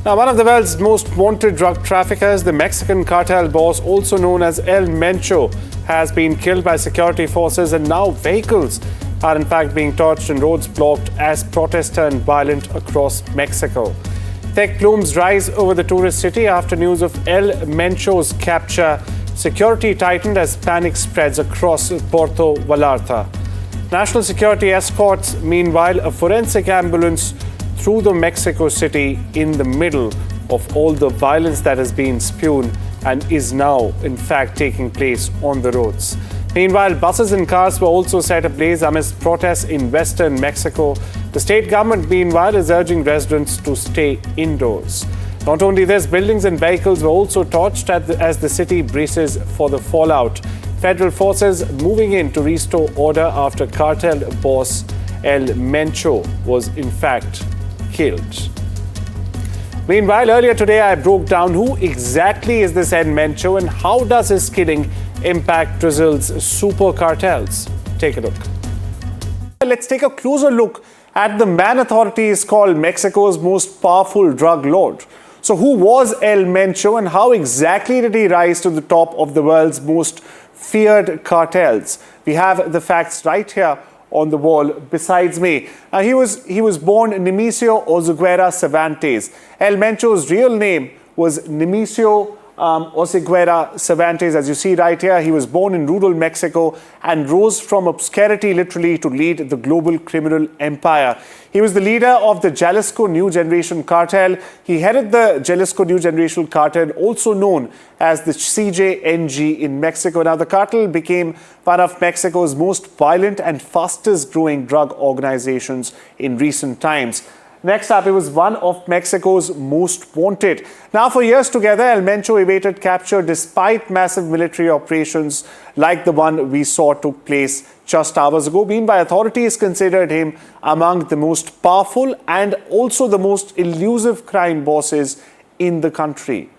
Now, one of the world's most wanted drug traffickers, the Mexican cartel boss, also known as El Mencho, has been killed by security forces, and now vehicles are in fact being torched and roads blocked as protests turn violent across Mexico. Thick plumes rise over the tourist city after news of El Mencho's capture. Security tightened as panic spreads across Puerto Vallarta. National security escorts, meanwhile, a forensic ambulance through the Mexico City in the middle of all the violence that has been spewed and is now, in fact, taking place on the roads. Meanwhile, buses and cars were also set ablaze amidst protests in western Mexico. The state government, meanwhile, is urging residents to stay indoors. Not only this, buildings and vehicles were also torched as the city braces for the fallout. Federal forces moving in to restore order after cartel boss El Mencho was in fact killed. Meanwhile, earlier today I broke down who exactly is this El Mencho and how does his killing impact Brazil's super cartels. Take a look. Let's take a closer look at the man authorities call Mexico's most powerful drug lord. So who was El Mencho and how exactly did he rise to the top of the world's most feared cartels? We have the facts right here on the wall besides me. He was born Nemesio Oseguera Cervantes. El Mencho's real name was Nemesio Oseguera Cervantes. As you see right here, he was born in rural Mexico and rose from obscurity literally to lead the global criminal empire. He was the leader of the Jalisco New Generation Cartel. He headed the Jalisco New Generation Cartel, also known as the CJNG in Mexico. Now, the cartel became one of Mexico's most violent and fastest growing drug organizations in recent times. Next up, he was one of Mexico's most wanted. Now, for years together, El Mencho evaded capture despite massive military operations like the one we saw took place just hours ago. Meanwhile, authorities considered him among the most powerful and also the most elusive crime bosses in the country.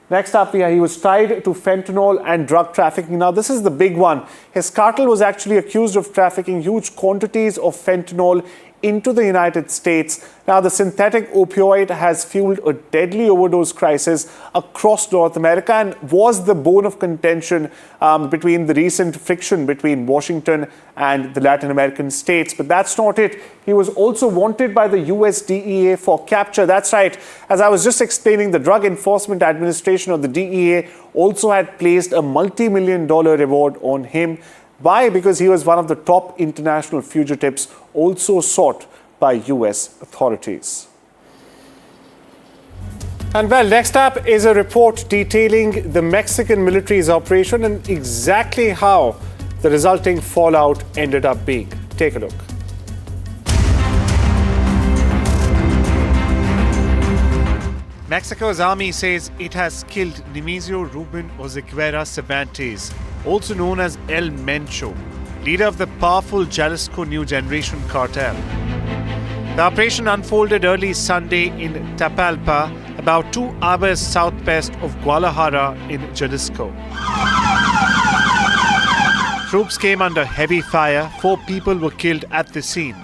Next up, he was tied to fentanyl and drug trafficking. Now, this is the big one. His cartel was actually accused of trafficking huge quantities of fentanyl into the United States. Now, the synthetic opioid has fueled a deadly overdose crisis across North America and was the bone of contention between the recent friction between Washington and the Latin American states. But that's not it. He was also wanted by the US DEA for capture. That's right. As I was just explaining, the Drug Enforcement Administration, or the DEA, also had placed a multi-million-dollar reward on him. Why? Because he was one of the top international fugitives also sought by US authorities. And well, next up is a report detailing the Mexican military's operation and exactly how the resulting fallout ended up being. Take a look. Mexico's army says it has killed Nemesio Oseguera Cervantes, also known as El Mencho, leader of the powerful Jalisco New Generation Cartel. The operation unfolded early Sunday in Tapalpa, about 2 hours southwest of Guadalajara in Jalisco. Troops came under heavy fire. 4 people were killed at the scene.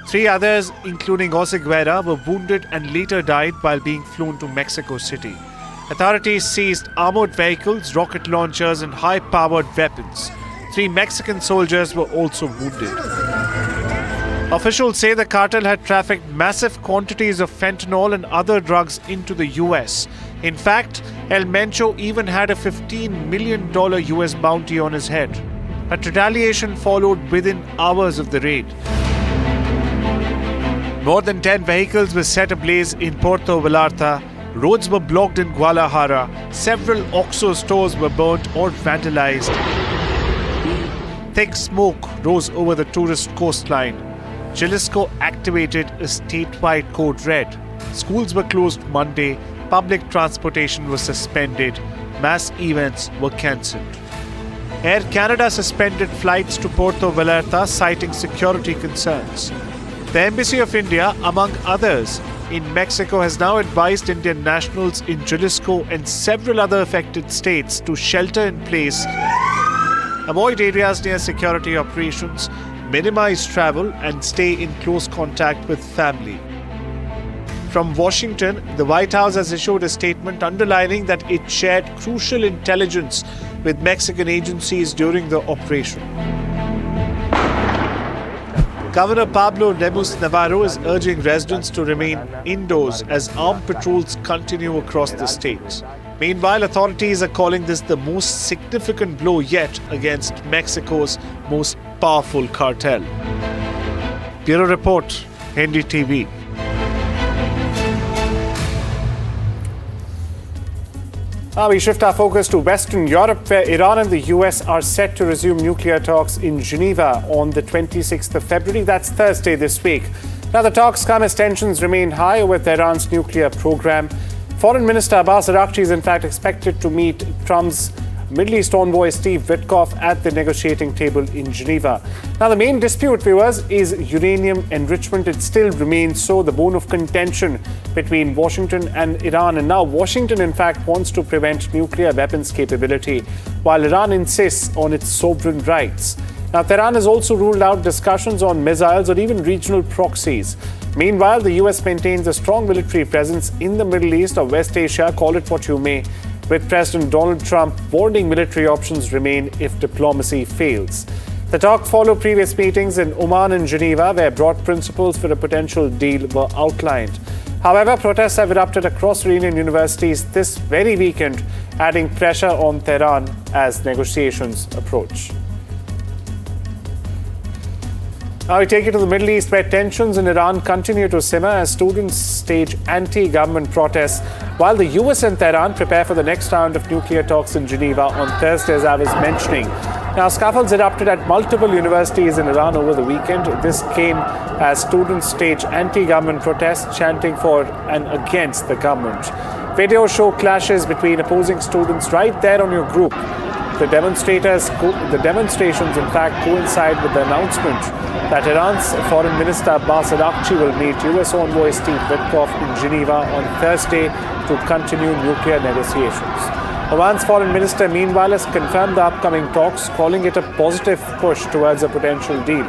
3 others, including Oseguera, were wounded and later died while being flown to Mexico City. Authorities seized armored vehicles, rocket launchers, and high-powered weapons. 3 Mexican soldiers were also wounded. Officials say the cartel had trafficked massive quantities of fentanyl and other drugs into the US. In fact, El Mencho even had a $15 million US bounty on his head. But retaliation followed within hours of the raid. More than 10 vehicles were set ablaze in Puerto Vallarta. Roads were blocked in Guadalajara. Several OXXO stores were burnt or vandalized. Thick smoke rose over the tourist coastline. Jalisco activated a statewide code red. Schools were closed Monday. Public transportation was suspended. Mass events were cancelled. Air Canada suspended flights to Puerto Vallarta, citing security concerns. The Embassy of India, among others, in Mexico has now advised Indian nationals in Jalisco and several other affected states to shelter in place, avoid areas near security operations, minimize travel and stay in close contact with family. From Washington, the White House has issued a statement underlining that it shared crucial intelligence with Mexican agencies during the operation. Governor Pablo Lemus Navarro is urging residents to remain indoors as armed patrols continue across the state. Meanwhile, authorities are calling this the most significant blow yet against Mexico's most powerful cartel. Bureau Report, NDTV. Now we shift our focus to Western Europe, where Iran and the US are set to resume nuclear talks in Geneva on the 26th of February. That's Thursday this week. Now the talks come as tensions remain high with Iran's nuclear program. Foreign Minister Abbas Araghchi is in fact expected to meet Trump's Middle East envoy Steve Witkoff at the negotiating table in Geneva. Now the main dispute, viewers, is uranium enrichment. It still remains so, the bone of contention between Washington and Iran. And now Washington in fact wants to prevent nuclear weapons capability, while Iran insists on its sovereign rights. Now Tehran has also ruled out discussions on missiles or even regional proxies. Meanwhile, the US maintains a strong military presence in the Middle East or West Asia, call it what you may, with President Donald Trump warning military options remain if diplomacy fails. The talk followed previous meetings in Oman and Geneva, where broad principles for a potential deal were outlined. However, protests have erupted across Iranian universities this very weekend, adding pressure on Tehran as negotiations approach. Now we take it to the Middle East, where tensions in Iran continue to simmer as students stage anti-government protests, while the US and Tehran prepare for the next round of nuclear talks in Geneva on Thursday, as I was mentioning. Now, scuffles erupted at multiple universities in Iran over the weekend. This came as students stage anti-government protests, chanting for and against the government. Videos show clashes between opposing students right there on your group. The demonstrations, in fact, coincide with the announcement that Iran's Foreign Minister Abbas Araghchi will meet US envoy Steve Witkoff in Geneva on Thursday to continue nuclear negotiations. Oman's Foreign Minister, meanwhile, has confirmed the upcoming talks, calling it a positive push towards a potential deal.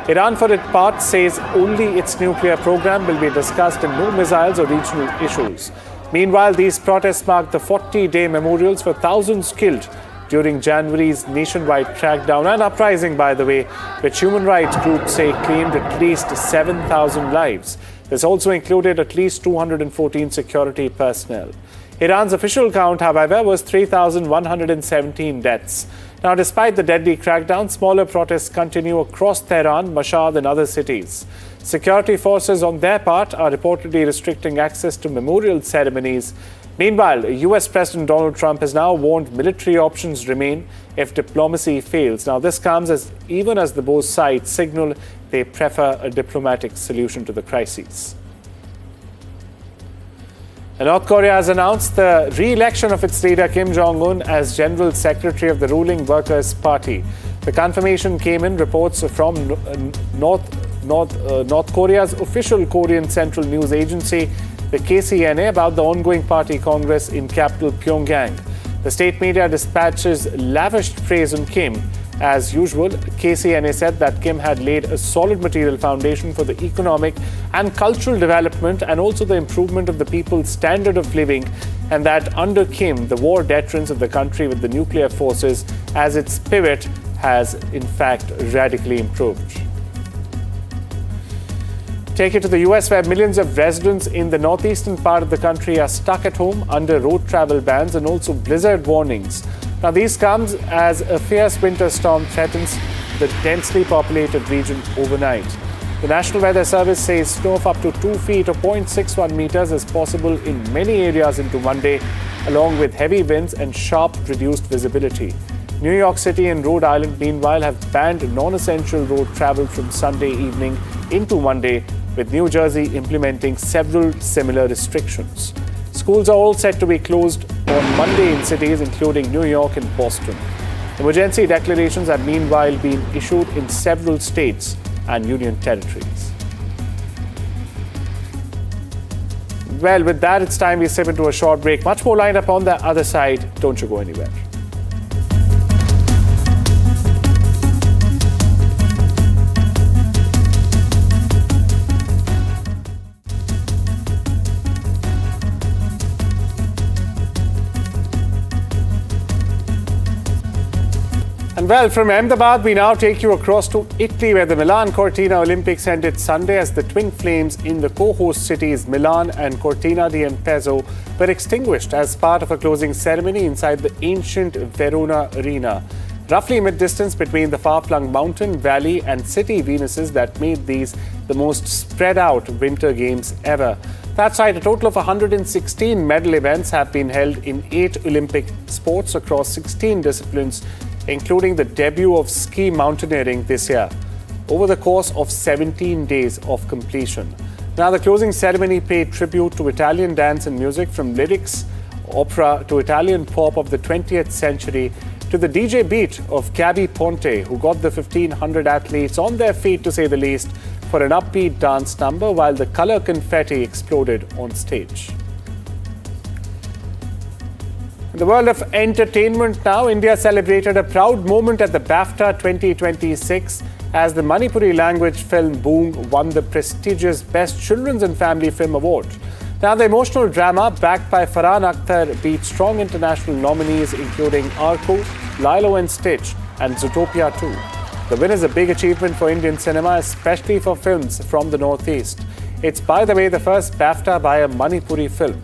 Iran, for its part, says only its nuclear program will be discussed and no missiles or regional issues. Meanwhile, these protests mark the 40-day memorials for thousands killed during January's nationwide crackdown and uprising, by the way, which human rights groups say claimed at least 7,000 lives. This also included at least 214 security personnel. Iran's official count, however, was 3,117 deaths. Now, despite the deadly crackdown, smaller protests continue across Tehran, Mashhad and other cities. Security forces, on their part, are reportedly restricting access to memorial ceremonies. Meanwhile, US President Donald Trump has now warned military options remain if diplomacy fails. Now, this comes even as the both sides signal they prefer a diplomatic solution to the crisis. And North Korea has announced the re-election of its leader Kim Jong-un as General Secretary of the ruling Workers' Party. The confirmation came in reports from North Korea's official Korean Central News Agency, the KCNA, about the ongoing party congress in capital Pyongyang. The state media dispatches lavished praise on Kim. As usual, KCNA said that Kim had laid a solid material foundation for the economic and cultural development and also the improvement of the people's standard of living, and that under Kim, the war deterrence of the country with the nuclear forces as its pivot has in fact radically improved. Take it to the US, where millions of residents in the northeastern part of the country are stuck at home under road travel bans and also blizzard warnings. Now, these comes as a fierce winter storm threatens the densely populated region overnight. The National Weather Service says snow of up to 2 feet or 0.61 meters is possible in many areas into Monday, along with heavy winds and sharp reduced visibility. New York City and Rhode Island, meanwhile, have banned non-essential road travel from Sunday evening into Monday, with New Jersey implementing several similar restrictions. Schools are all set to be closed on Monday in cities including New York and Boston. Emergency declarations have meanwhile been issued in several states and union territories. Well, with that, it's time we step into a short break. Much more lined up on the other side. Don't you go anywhere. Well, from Ahmedabad, we now take you across to Italy, where the Milan Cortina Olympics ended Sunday as the twin flames in the co-host cities Milan and Cortina d'Ampezzo were extinguished as part of a closing ceremony inside the ancient Verona Arena. Roughly mid-distance between the far-flung mountain, valley and city Venuses that made these the most spread-out winter games ever. That's right, a total of 116 medal events have been held in 8 Olympic sports across 16 disciplines, including the debut of ski mountaineering this year, over the course of 17 days of completion. Now, the closing ceremony paid tribute to Italian dance and music, from lyrics, opera to Italian pop of the 20th century, to the DJ beat of Gabby Ponte, who got the 1,500 athletes on their feet, to say the least, for an upbeat dance number while the colour confetti exploded on stage. In the world of entertainment now, India celebrated a proud moment at the BAFTA 2026 as the Manipuri language film Boong won the prestigious Best Children's and Family Film Award. Now, the emotional drama backed by Farhan Akhtar beat strong international nominees including Arco, Lilo and Stitch and Zootopia 2. The win is a big achievement for Indian cinema, especially for films from the Northeast. It's, by the way, the first BAFTA by a Manipuri film.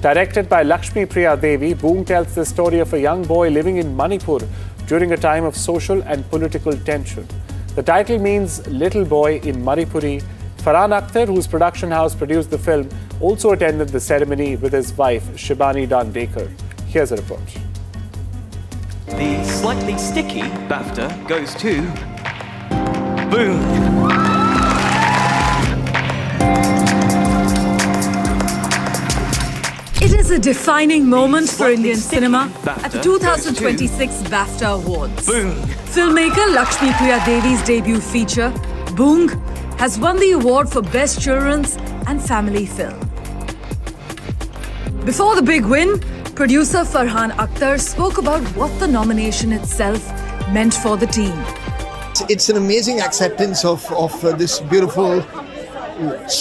Directed by Lakshmi Priya Devi, Boong tells the story of a young boy living in Manipur during a time of social and political tension. The title means Little Boy in Manipuri. Farhan Akhtar, whose production house produced the film, also attended the ceremony with his wife, Shibani Dandekar. Here's a report. The slightly sticky BAFTA goes to Boong. It is a defining moment for Indian cinema at the 2026 BAFTA Awards. Boong. Filmmaker Lakshmi Priya Devi's debut feature, Boong, has won the award for Best Children's and Family Film. Before the big win, producer Farhan Akhtar spoke about what the nomination itself meant for the team. It's an amazing acceptance of this beautiful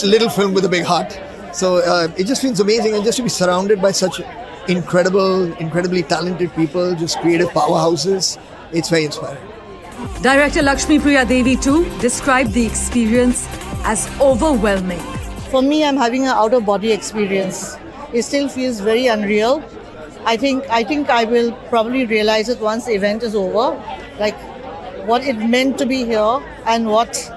little film with a big heart. So it just feels amazing, and just to be surrounded by such incredibly talented people, just creative powerhouses, it's very inspiring. Director Lakshmi Priya Devi too described the experience as overwhelming. For me, I'm having an out-of-body experience. It still feels very unreal. I think I will probably realize it once the event is over, like what it meant to be here and what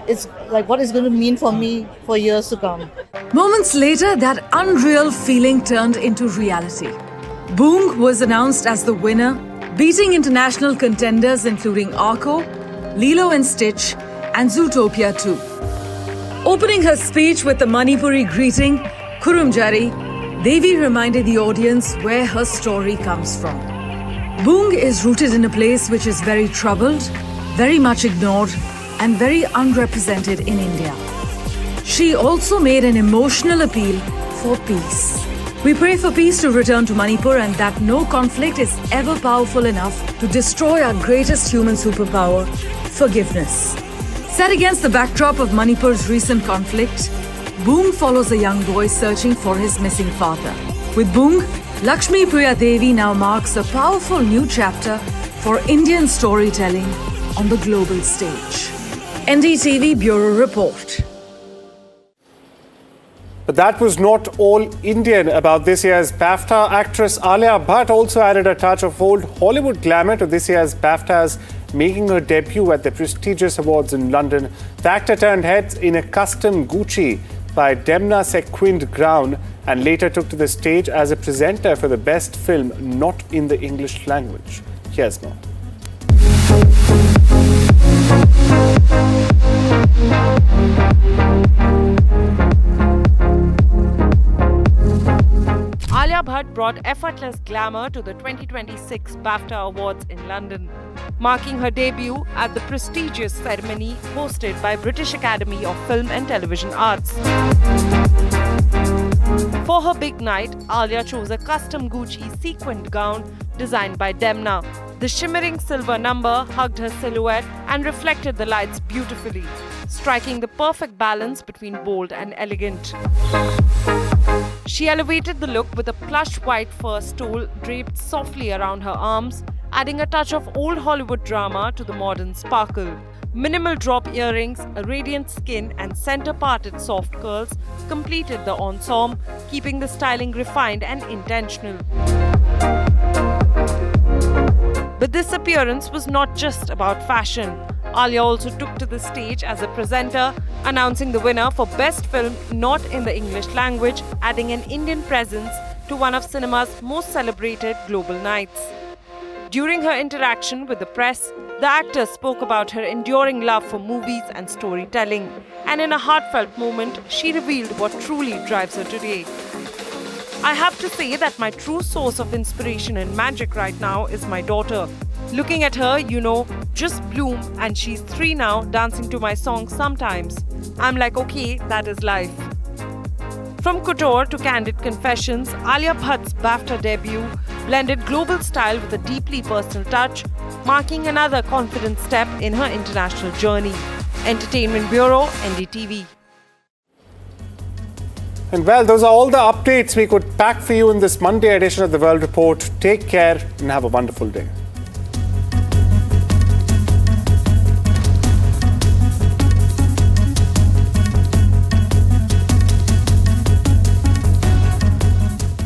it's going to mean for me for years to come. Moments later, that unreal feeling turned into reality. Boong was announced as the winner, beating international contenders including Arco, Lilo and Stitch and Zootopia 2. Opening her speech with the Manipuri greeting, Kurumjari, Devi reminded the audience where her story comes from. Boong is rooted in a place which is very troubled, very much ignored and very unrepresented in India. She also made an emotional appeal for peace. We pray for peace to return to Manipur and that no conflict is ever powerful enough to destroy our greatest human superpower, forgiveness. Set against the backdrop of Manipur's recent conflict, Boong follows a young boy searching for his missing father. With Boong, Lakshmi Priya Devi now marks a powerful new chapter for Indian storytelling on the global stage. NDTV Bureau Report. But that was not all Indian about this year's BAFTA. Actress Alia Bhatt also added a touch of old Hollywood glamour to this year's BAFTAs, making her debut at the prestigious awards in London. The actor turned heads in a custom Gucci by Demna sequined gown and later took to the stage as a presenter for the best film not in the English language. Here's more. Alia Bhatt brought effortless glamour to the 2026 BAFTA Awards in London, marking her debut at the prestigious ceremony hosted by British Academy of Film and Television Arts. For her big night, Alia chose a custom Gucci sequined gown designed by Demna. The shimmering silver number hugged her silhouette and reflected the lights beautifully, striking the perfect balance between bold and elegant. She elevated the look with a plush white fur stole draped softly around her arms adding a touch of old Hollywood drama to the modern sparkle. Minimal drop earrings, a radiant skin, and center-parted soft curls completed the ensemble, keeping the styling refined and intentional. But this appearance was not just about fashion. Alia also took to the stage as a presenter, announcing the winner for Best Film Not in the English Language, adding an Indian presence to one of cinema's most celebrated global nights. During her interaction with the press, the actress spoke about her enduring love for movies and storytelling, and in a heartfelt moment, she revealed what truly drives her today. I have to say that my true source of inspiration and magic right now is my daughter. Looking at her, just bloom, and she's 3 now, dancing to my songs sometimes. I'm like, okay, that is life. From couture to candid confessions, Alia Bhatt's BAFTA debut blended global style with a deeply personal touch, marking another confident step in her international journey. Entertainment Bureau, NDTV. And well, those are all the updates we could pack for you in this Monday edition of the World Report. Take care and have a wonderful day.